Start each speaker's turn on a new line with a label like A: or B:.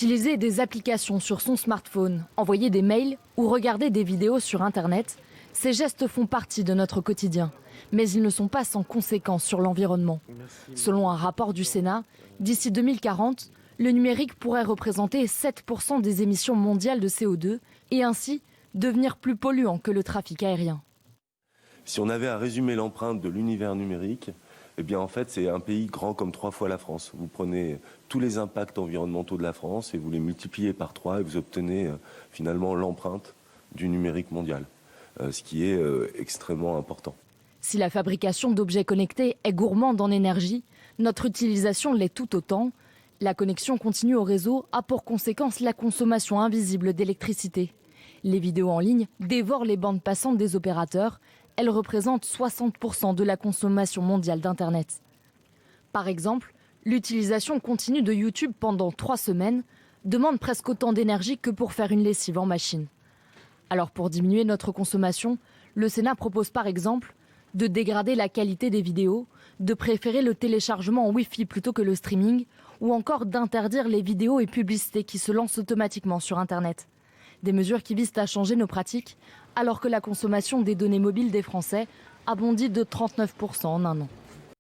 A: Utiliser des applications sur son smartphone, envoyer des mails ou regarder des vidéos sur Internet, ces gestes font partie de notre quotidien. Mais ils ne sont pas sans conséquences sur l'environnement. Selon un rapport du Sénat, d'ici 2040, le numérique pourrait représenter 7% des émissions mondiales de CO2 et ainsi devenir plus polluant que le trafic aérien.
B: Si on avait à résumer l'empreinte de l'univers numérique, eh bien en fait c'est un pays grand comme 3 fois la France. Vous prenez tous les impacts environnementaux de la France et vous les multipliez par 3 et vous obtenez finalement l'empreinte du numérique mondial, ce qui est extrêmement important.
A: Si la fabrication d'objets connectés est gourmande en énergie, notre utilisation l'est tout autant. La connexion continue au réseau a pour conséquence la consommation invisible d'électricité. Les vidéos en ligne dévorent les bandes passantes des opérateurs. Elles représentent 60% de la consommation mondiale d'Internet. Par exemple, l'utilisation continue de YouTube pendant 3 semaines demande presque autant d'énergie que pour faire une lessive en machine. Alors pour diminuer notre consommation, le Sénat propose par exemple de dégrader la qualité des vidéos, de préférer le téléchargement en Wi-Fi plutôt que le streaming, ou encore d'interdire les vidéos et publicités qui se lancent automatiquement sur Internet. Des mesures qui visent à changer nos pratiques, alors que la consommation des données mobiles des Français a bondi de 39% en un an.